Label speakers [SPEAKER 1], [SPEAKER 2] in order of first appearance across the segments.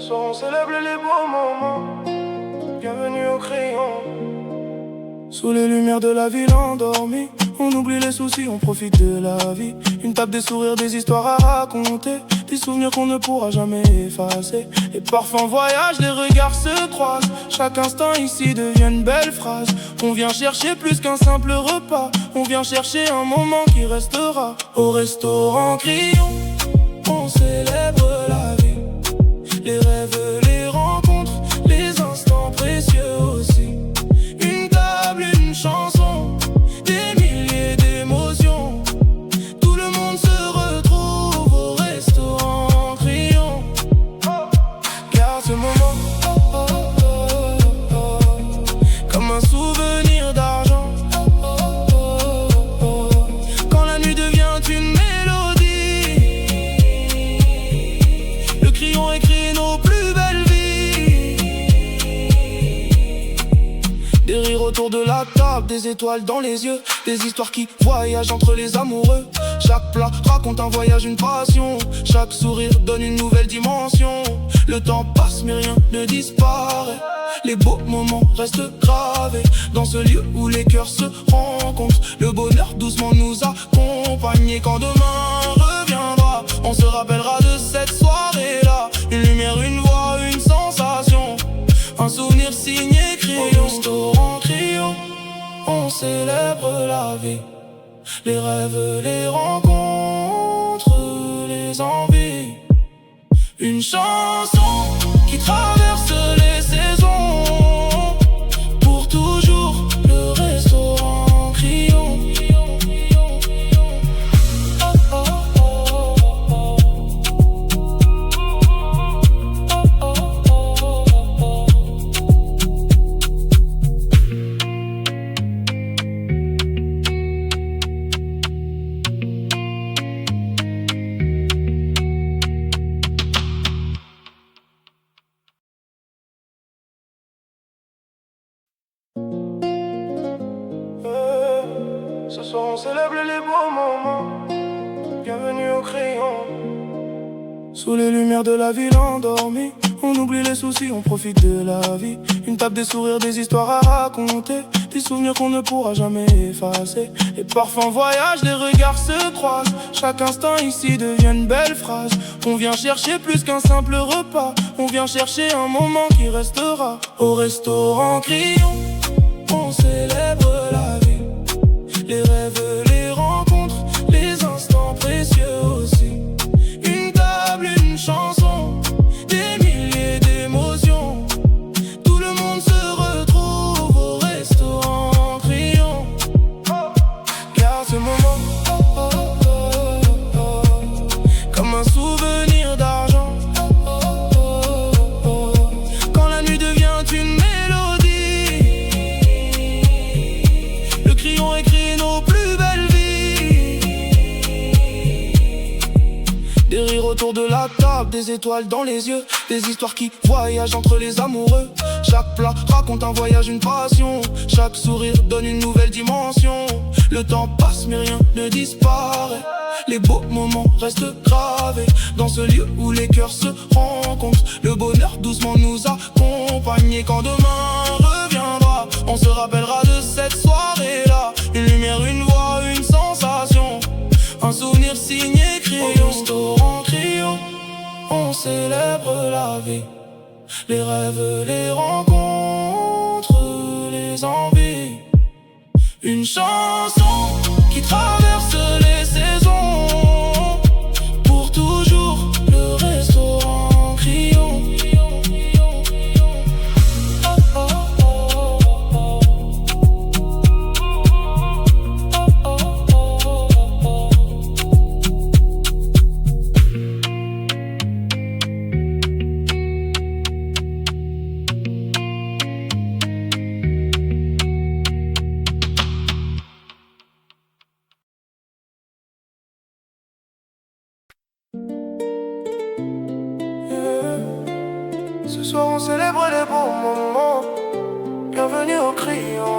[SPEAKER 1] soir on célèbre les beaux moments. Bienvenue au crayon. Sous les lumières de la ville endormie, on oublie les soucis, on profite de la vie. Une table, des sourires, des histoires à raconter, des souvenirs qu'on ne pourra jamais effacer. Et parfois en voyage, les regards se croisent. Chaque instant ici devient une belle phrase. On vient chercher plus qu'un simple repas. On vient chercher un moment qui restera. Au restaurant Crillon, on célèbre la vie. Les rêves, les rencontres, les instants précieux aussi. Une table, une chanson, des milliers d'émotions. Tout le monde se retrouve au restaurant Crillon. Garde ce moment comme un souvenir d'argent. Quand la nuit devient une mélodie, le crayon écrit nos plus belles vies. Des rires autour de la table, des étoiles dans les yeux, des histoires qui voyagent entre les amoureux. Chaque plat raconte un voyage, une passion. Chaque sourire donne une nouvelle dimension. Le temps passe mais rien ne disparaît. Les beaux moments restent gravés dans ce lieu où les cœurs se rencontrent. Le bonheur doucement nous accompagne. Et quand demain reviendra, on se rappellera de cette soirée-là. Une lumière, une voix, une sensation, un souvenir signé crayon. Au restaurant Crillon, on célèbre la vie. Les rêves, les rencontres, les envies. Une chanson qui traverse les saisons. Pour toujours, le restaurant Crillon. Oh, oh, oh, oh, oh. Oh, oh, oh, oh. Ce soir on célèbre les beaux moments. Bienvenue au crayon. Sous les lumières de la ville endormie, on oublie les soucis, on profite de la vie. Une table, des sourires, des histoires à raconter, des souvenirs qu'on ne pourra jamais effacer. Et parfois en voyage, les regards se croisent. Chaque instant ici devient une belle phrase. On vient chercher plus qu'un simple repas. On vient chercher un moment qui restera. Au restaurant Crillon, on célèbre la vie. Les rêves, les rencontres, les instants précieux aussi. Une table, une chanson, des milliers d'émotions. Tout le monde se retrouve au restaurant Crillon. Garde ce moment comme un souvenir d'argent. Quand la nuit devient une mélodie, le crayon écrit nos plus belles vies. Des rires autour de la table, des étoiles dans les yeux, des histoires qui voyagent entre les amoureux. Chaque plat raconte un voyage, une passion. Chaque sourire donne une nouvelle dimension. Le temps passe mais rien ne disparaît. Les beaux moments restent gravés dans ce lieu où les cœurs se rencontrent. Le bonheur doucement nous accompagne. Et quand demain reviendra, on se rappellera de cette soirée-là. Une lumière, une voix, une sensation, un souvenir signé crayon. Au restaurant Crillon, on célèbre la vie. Les rêves, les rencontres, les envies. Une chanson qui traverse les saisons. Pour toujours, le restaurant Crillon. Oh, oh, oh, oh. Oh, oh, oh, oh. Ce soir on célèbre les beaux moments. Bienvenue au crayon.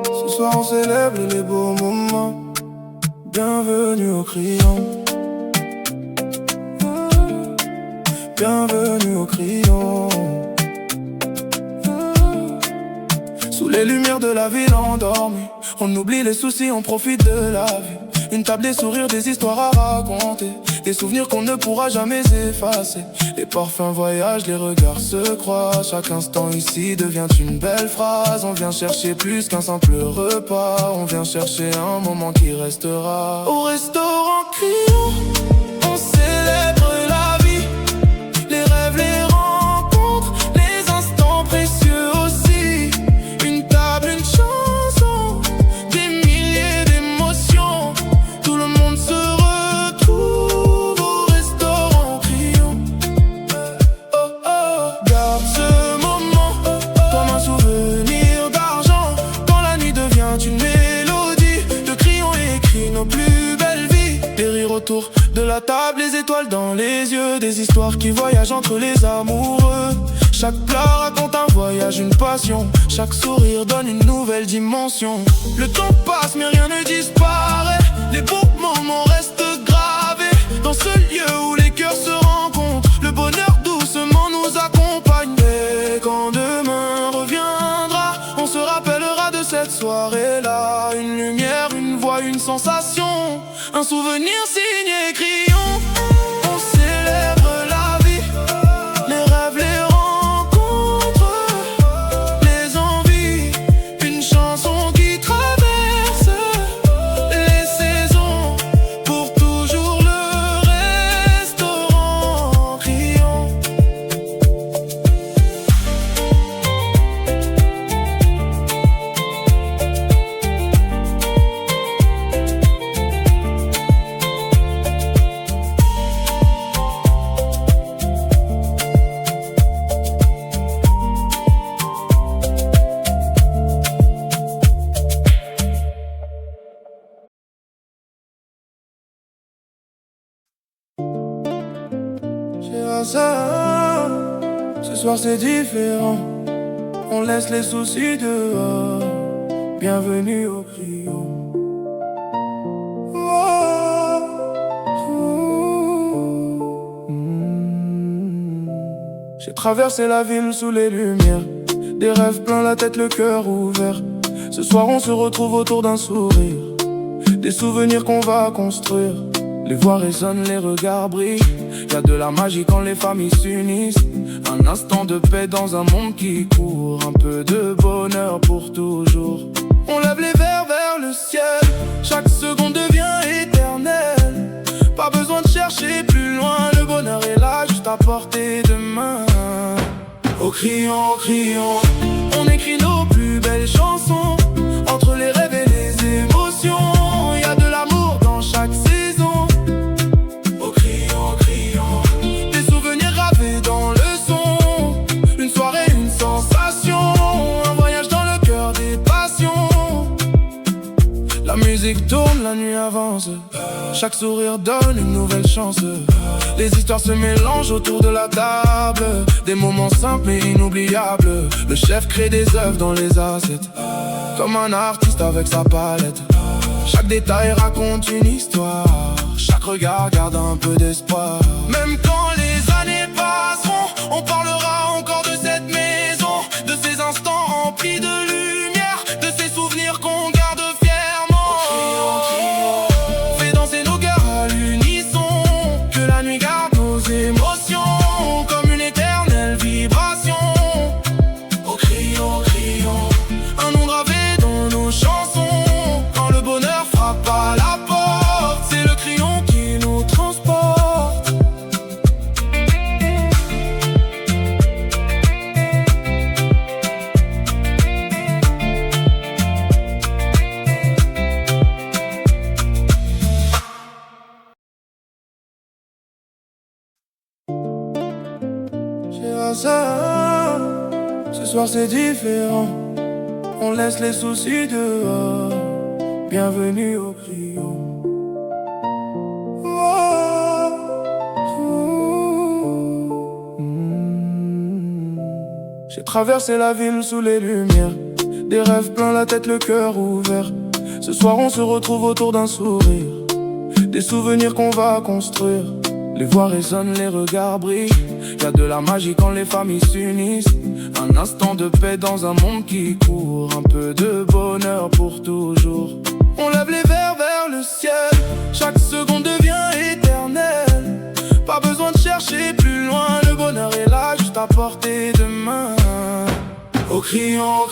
[SPEAKER 1] Ce soir on célèbre les beaux moments. Bienvenue au crayon. Bienvenue au crayon. Sous les lumières de la ville endormie, on oublie les soucis, on profite de la vie. Une table, des sourires, des histoires à raconter, des souvenirs qu'on ne pourra jamais effacer. Les parfums voyagent, les regards se croisent. Chaque instant ici devient une belle phrase. On vient chercher plus qu'un simple repas. On vient chercher un moment qui restera. Au restaurant Crayon, on célèbre la vie, les rêves, les rencontres, les instants précieux aussi. Une table, une chanson, des milliers d'émotions. Tout le monde se retrouve au restaurant Crayon. Oh oh, garde ce moment comme un souvenir d'argent. Quand la nuit devient une mélodie, le crayon écrit nos plus belles vies. Des rires autour de la table, les étoiles dans les yeux, des histoires qui voyagent entre les amoureux. Chaque plat raconte un voyage, une passion. Chaque sourire donne une nouvelle dimension. Le temps passe mais rien ne disparaît. Les beaux moments restent gravés dans ce lieu où les cœurs se rencontrent. Le bonheur doucement nous accompagne. Et quand demain reviendra, on se rappellera de cette soirée-là. Une lumière, une voix, une sensation, un souvenir signé crayon. On célèbre la vie, les rêves, les rencontres, les envies. Une chanson qui traverse les saisons. Pour toujours le restaurant Crayon. Ce soir c'est différent, on laisse les soucis dehors. Bienvenue au crayon. J'ai traversé la ville sous les lumières, des rêves plein la tête, le cœur ouvert. Ce soir on se retrouve autour d'un sourire, des souvenirs qu'on va construire. Les voix résonnent, les regards brillent. Y'a de la magie quand les familles s'unissent. Un instant de paix dans un monde qui court. Un peu de bonheur pour toujours. On lève les verres vers le ciel. Chaque seconde devient éternelle. Pas besoin de chercher plus loin. Le bonheur est là, juste à portée de main. Au crayon, crayon, on écrit nos plus belles chansons. Entre les rêves et les émotions, y'a de l'amour dans chaque saison. Au crayon, crayon, des souvenirs gravés dans le son. Une soirée, une sensation, un voyage dans le cœur des passions. La musique tourne, la nuit avance. Chaque sourire donne une nouvelle chance. Les histoires se mélangent autour de la table. Des moments simples et inoubliables. Le chef crée des œuvres dans les assiettes, comme un artiste avec sa palette. Chaque détail raconte une histoire. Chaque regard garde un peu d'espoir. Même quand les années passeront, on parlera encore de cette maison, de ces instants remplis de lumière, de ces souvenirs qu'on garde fièrement. Fais danser nos cœurs à l'unisson, que la nuit garde nos émotions comme une éternelle vibration. Au crayon, crayon, un nom gravé dans nos chansons. Quand le bonheur frappe à la porte, c'est le crayon qui nous transporte. Ce soir c'est différent, on laisse les soucis dehors. Bienvenue au crayon. J'ai traversé la ville sous les lumières, des rêves plein la tête, le cœur ouvert. Ce soir on se retrouve autour d'un sourire, des souvenirs qu'on va construire. Les voix résonnent, les regards brillent. Y'a de la magie quand les familles s'unissent. Un instant de paix dans un monde qui court. Un peu de bonheur pour toujours. On lève les verres vers le ciel. Chaque seconde devient éternelle. Pas besoin de chercher plus loin. Le bonheur est là, juste à portée de main. Au crayon,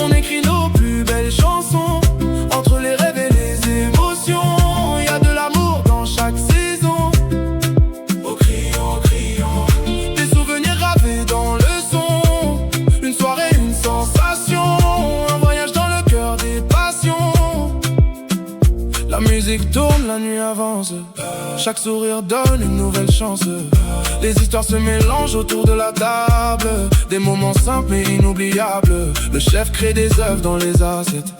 [SPEAKER 1] on écrit nos plus belles chansons. Entre les rêves et les émotions, y a de l'amour dans chaque saison. Au crayon, des souvenirs gravés dans le son. Une soirée, une sensation. Un voyage dans le cœur des passions. La musique tourne, la nuit avance. Chaque sourire donne une nouvelle chance. Les histoires se mélangent autour de la table. Des moments simples mais inoubliables. Le chef crée des œuvres dans les assiettes.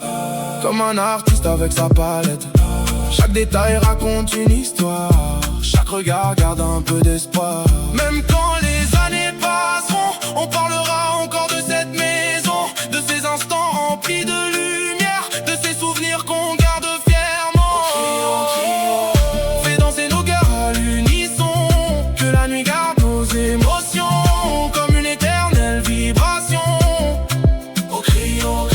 [SPEAKER 1] Comme un artiste avec sa palette. Chaque détail raconte une histoire. Chaque regard garde un peu d'espoir. Même quand les années passeront, on parlera encore de cette maison. De ces instants remplis de lumière. De ces souvenirs qu'on garde fièrement. Fais danser nos cœurs à l'unisson. Que la nuit garde nos émotions. Comme une éternelle vibration. Au crayon,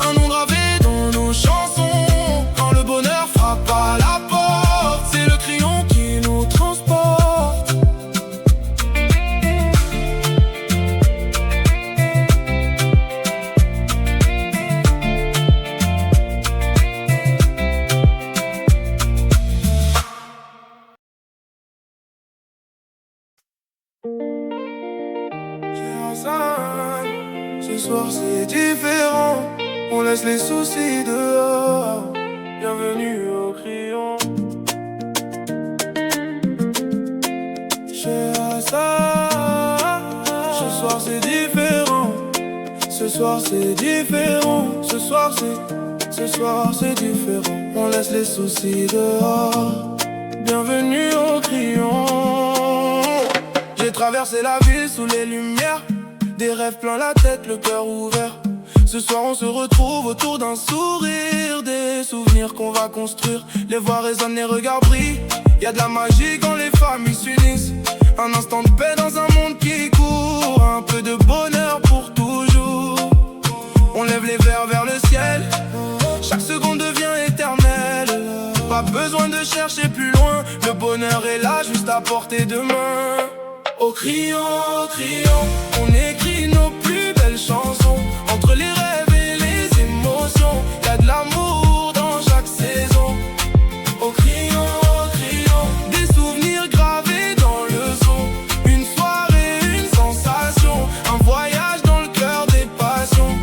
[SPEAKER 1] un nom gravé dans nos chansons. Quand le bonheur frappe à la porte, c'est le crayon qui nous transporte. Ce soir c'est différent. On laisse les soucis dehors. Bienvenue au crayon. Chez Hassan. Ce soir c'est différent. Ce soir c'est différent. Ce soir c'est différent. On laisse les soucis dehors. Bienvenue au crayon. J'ai traversé la ville sous les lumières. Des rêves plein la tête, le cœur ouvert. Ce soir on se retrouve autour d'un sourire. Des souvenirs qu'on va construire. Les voix résonnent, les regards brillent. Y'a de la magie quand les familles s'unissent. Un instant de paix dans un monde qui court. Un peu de bonheur pour toujours. On lève les verres vers le ciel. Chaque seconde devient éternelle. Pas besoin de chercher plus loin. Le bonheur est là, juste à portée de main. Au crayon, on écrit nos plus belles chansons. Entre les rêves et les émotions, y'a de l'amour dans chaque saison. Au crayon, des souvenirs gravés dans le son. Une soirée, une sensation. Un voyage dans le cœur des passions.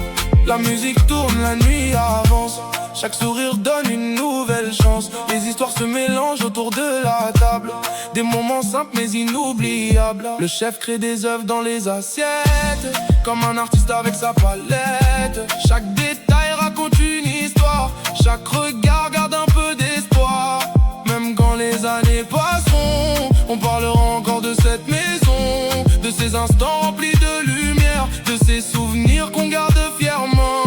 [SPEAKER 1] La musique tourne, la nuit avance. Chaque sourire donne une nouvelle chance. Les histoires se mélangent autour de la table. Des moments simples mais inoubliables. Le chef crée des œuvres dans les assiettes. Comme un artiste avec sa palette. Chaque détail raconte une histoire. Chaque regard garde un peu d'espoir. Même quand les années passeront, on parlera encore de cette maison. De ces instants remplis de lumière. De ces souvenirs qu'on garde fièrement.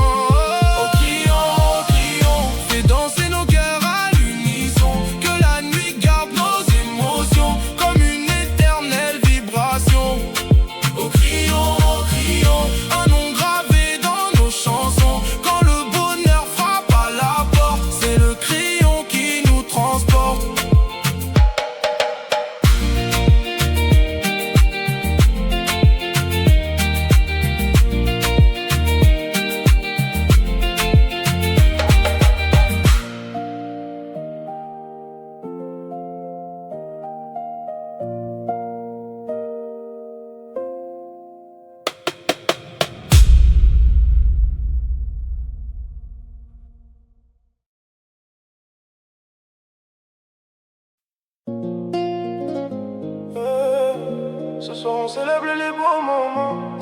[SPEAKER 1] Ce soir on célèbre les beaux moments.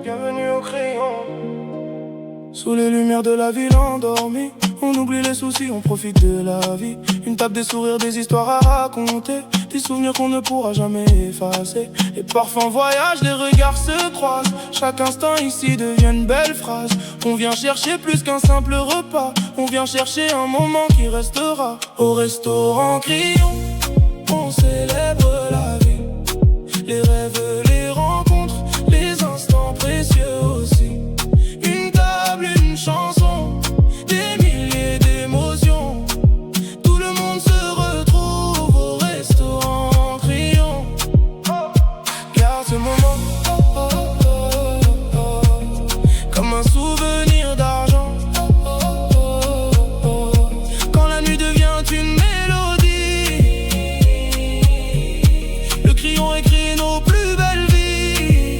[SPEAKER 1] Bienvenue au crayon. Sous les lumières de la ville endormie, on oublie les soucis, on profite de la vie. Une table, des sourires, des histoires à raconter. des souvenirs qu'on ne pourra jamais effacer. Les parfums voyagent, les regards se croisent. Chaque instant ici devient une belle phrase. On vient chercher plus qu'un simple repas. On vient chercher un moment qui restera. Au restaurant crions, on célèbre la vie. Les rêves, les rencontres, les instants précieux aussi. Une table, une chanson, des milliers d'émotions. Tout le monde se retrouve au restaurant crions. Garde ce moment comme un souvenir d'argent. Quand la nuit devient une mélodie, le crayon écrit nos plus belles vies.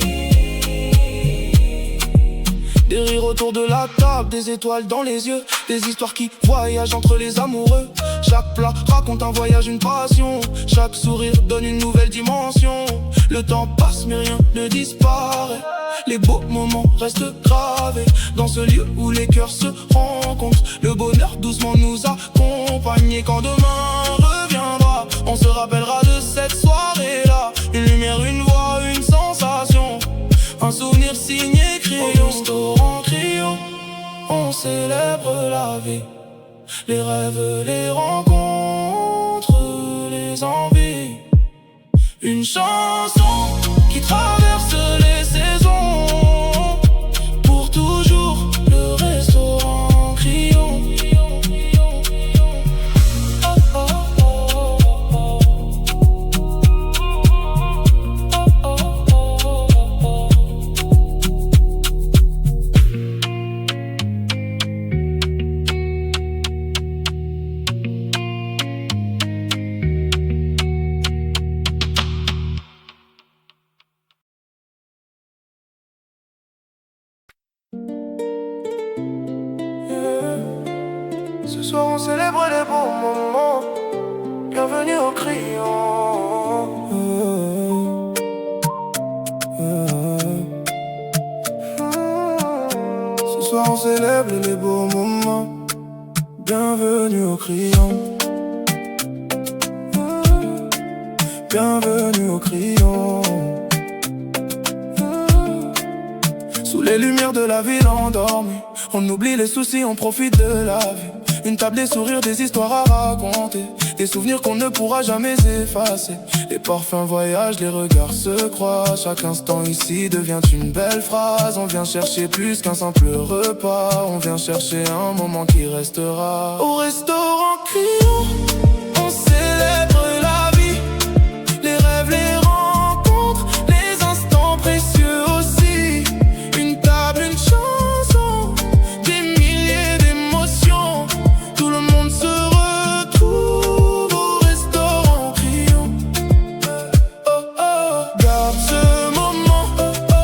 [SPEAKER 1] Des rires autour de la table, des étoiles dans les yeux, des histoires qui voyagent entre les amoureux. Chaque plat raconte un voyage, une passion. Chaque sourire donne une nouvelle dimension. Le temps passe mais rien ne disparaît. Les beaux moments restent gravés dans ce lieu où les cœurs se rencontrent. Le bonheur doucement nous accompagne. Et quand demain reviendra, on se rappellera de cette soirée-là. Une lumière, une voix, une sensation, un souvenir signé crayon. Au restaurant crions, on célèbre la vie. Les rêves, les rencontres, les envies. Une chanson qui traverse les saisons. Pour toujours, le restaurant crions. Oh, oh, oh, oh. Oh, oh, oh, oh. Ce soir on célèbre les bons moments. Bienvenue au crayon. Ce soir on célèbre les beaux moments. Bienvenue au crayon. Bienvenue au crayon. Sous les lumières de la ville endormie, on oublie les soucis, on profite de la vie. Une table, des sourires, des histoires à raconter, des souvenirs qu'on ne pourra jamais effacer. Les parfums voyagent, les regards se croisent. Chaque instant ici devient une belle phrase. On vient chercher plus qu'un simple repas. On vient chercher un moment qui restera. Au restaurant crions, on célèbre la vie. Les rêves, les rencontres, les instants précieux aussi. Une table, une chanson, des milliers d'émotions. Tout le monde se retrouve au restaurant crions. Oh oh, garde ce moment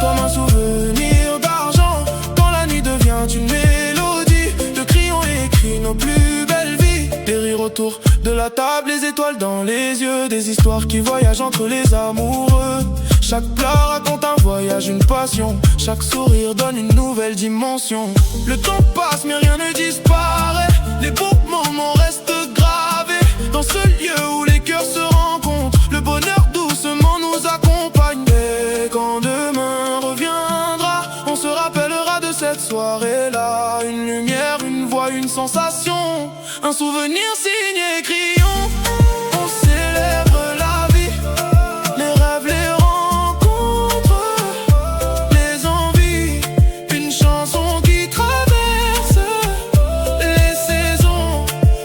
[SPEAKER 1] comme un souvenir d'argent. Quand la nuit devient une mélodie, le crayon écrit nos plus belles vies. Des rires autour de la table, les étoiles dans les yeux, des histoires qui voyagent entre les amoureux. Chaque plat raconte un voyage, une passion. Chaque sourire donne une nouvelle dimension. Le temps passe mais rien ne disparaît. Les beaux moments restent gravés dans ce lieu où les cœurs se rencontrent. Le bonheur doucement nous accompagne. Et quand demain reviendra, on se rappellera de cette soirée-là. Une lumière, une voix, une sensation, un souvenir signé crayon. On célèbre la vie, les rêves, les rencontres, les envies. Une chanson qui traverse les saisons.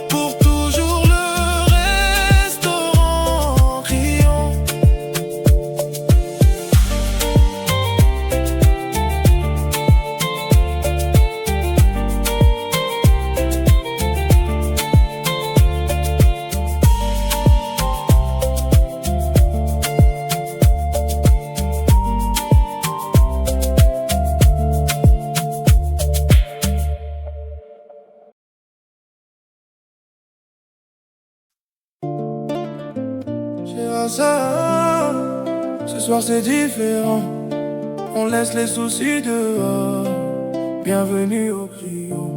[SPEAKER 1] Pour toujours le restaurant crions. Ce soir c'est différent, on laisse les soucis dehors. Bienvenue au crayon.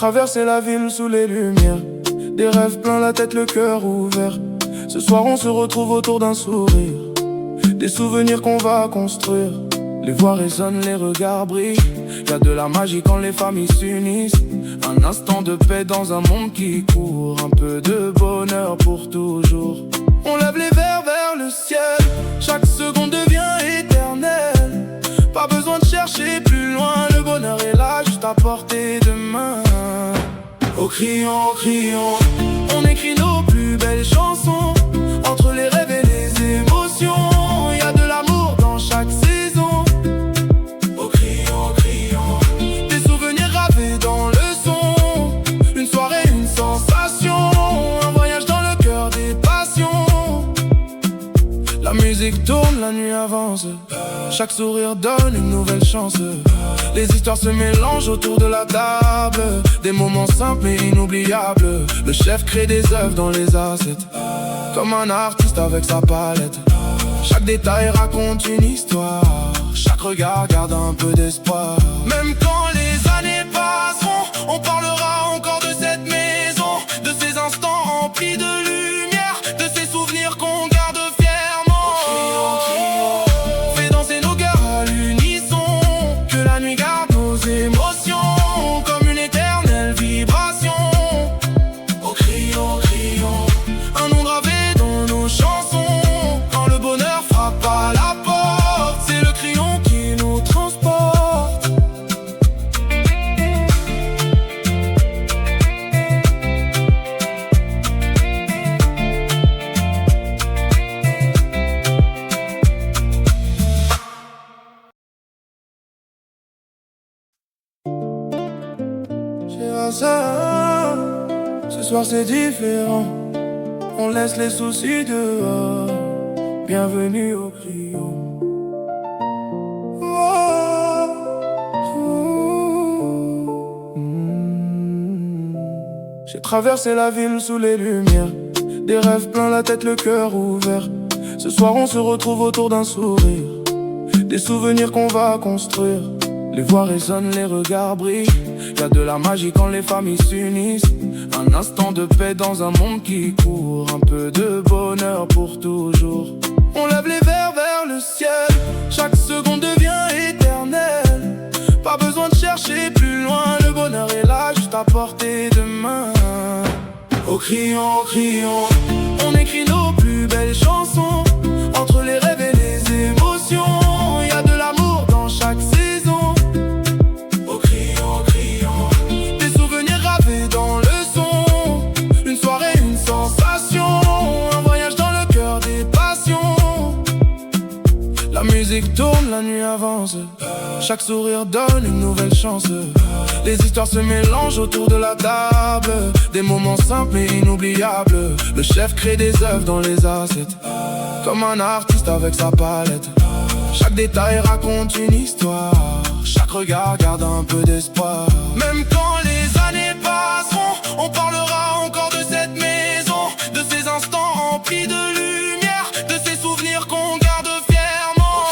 [SPEAKER 1] traversé la ville sous les lumières, des rêves plein la tête, le cœur ouvert. Ce soir on se retrouve autour d'un sourire, des souvenirs qu'on va construire. Les voix résonnent, les regards brillent. Y'a de la magie quand les familles s'unissent. Un instant de paix dans un monde qui court. Un peu de bonheur pour toujours. On lève les verres vers le ciel. Chaque seconde devient éternelle. Pas besoin de chercher plus loin. Le bonheur est là, juste à portée de main. Au crayon, on écrit nos plus belles chansons. Entre les rêves et les émotions, y'a de l'amour dans chaque saison. Au crayon, des souvenirs gravés dans le son. Une soirée, une sensation. Un voyage dans le cœur des passions. La musique tourne, la nuit avance. Chaque sourire donne une nouvelle chance. Les histoires se mélangent autour de la table. Des moments simples et inoubliables. Le chef crée des œuvres dans les assiettes, comme un artiste avec sa palette. Chaque détail raconte une histoire. Chaque regard garde un peu d'espoir. Même quand les années passeront, on parlera encore de cette maison, de ces instants remplis de lumière, de ces souvenirs qu'on garde fièrement. Fais danser nos cœurs à l'unisson, que la nuit garde nos émotions comme une éternelle vibration. Au crayon, un nom gravé dans nos chansons. Quand le bonheur frappe à la porte, c'est le crayon qui nous transporte. Chez Hassan, ce soir c'est différent. On laisse les soucis dehors. Bienvenue au crayon. J'ai traversé la ville sous les lumières, des rêves plein la tête, le cœur ouvert. Ce soir on se retrouve autour d'un sourire, des souvenirs qu'on va construire. Les voix résonnent, les regards brillent. Y'a de la magie quand les familles s'unissent. Un instant de paix dans un monde qui court. Un peu de bonheur pour toujours. On lève les verres vers le ciel. Chaque seconde devient éternelle. Pas besoin de chercher plus loin. Le bonheur est là, juste à portée de main. Au crayon, on écrit nos plus belles chansons. Entre les rêves et les émotions, y'a de l'amour dans chaque saison. Au crayon, des souvenirs gravés dans le son. Une soirée, une sensation. Un voyage dans le cœur des passions. La musique tourne, la nuit avance. Chaque sourire donne une nouvelle chance. Les histoires se mélangent autour de la table. Des moments simples et inoubliables. Le chef crée des œuvres dans les assiettes, comme un artiste avec sa palette. Chaque détail raconte une histoire. Chaque regard garde un peu d'espoir. Même quand les années passeront, on parlera encore de cette maison, de ces instants remplis de lumière, de ces souvenirs qu'on garde fièrement.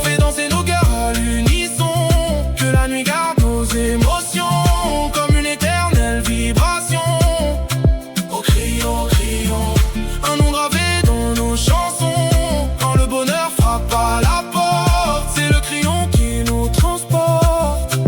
[SPEAKER 1] Fais danser nos cœurs à l'unisson, que la nuit garde nos émotions comme une éternelle vibration. Au crayon, un nom gravé dans nos chansons. Quand le bonheur frappe à la porte, c'est le crayon qui nous transporte.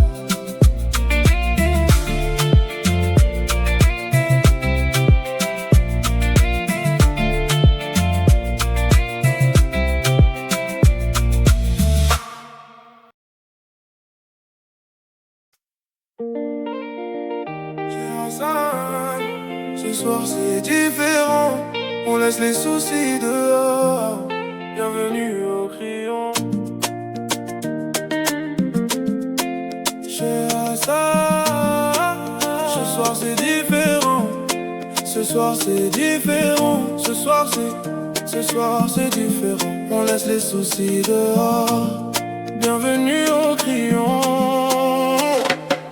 [SPEAKER 1] Ce soir c'est différent, on laisse les soucis dehors. Bienvenue au crayon. Chez Hassan, ce soir c'est différent. Ce soir c'est différent. Ce soir c'est différent. On laisse les soucis dehors. Bienvenue au crayon.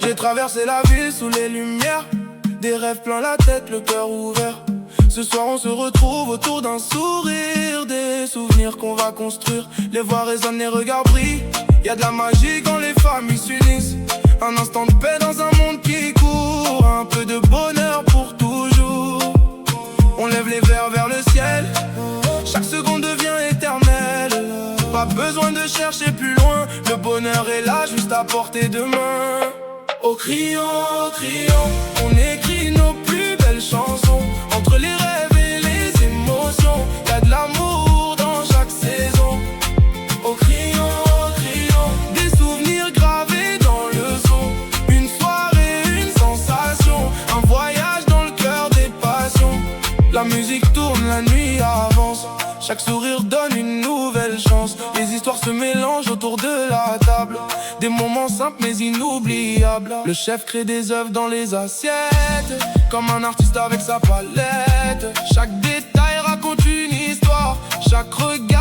[SPEAKER 1] J'ai traversé la ville sous les lumières, des rêves plein la tête, le cœur ouvert. Ce soir on se retrouve autour d'un sourire, des souvenirs qu'on va construire. Les voix résonnent, les regards brillent. Y'a de la magie quand les familles s'unissent. Un instant de paix dans un monde qui court, un peu de bonheur pour toujours. On lève les verres vers le ciel, chaque seconde devient éternelle. Pas besoin de chercher plus loin, le bonheur est là juste à portée de main. Au criant, on écrit nos plus belles chansons. Entre les rêves et les émotions, y'a de l'amour dans chaque saison. Au criant, des souvenirs gravés dans le son. Une soirée, une sensation, un voyage dans le cœur des passions. La musique tourne, la nuit avance, chaque sourire donne une nouvelle chance. Les histoires se mélangent autour de la table, des moments simples mais inoubliables. Le chef crée des œuvres dans les assiettes, comme un artiste avec sa palette. Chaque détail raconte une histoire, chaque regard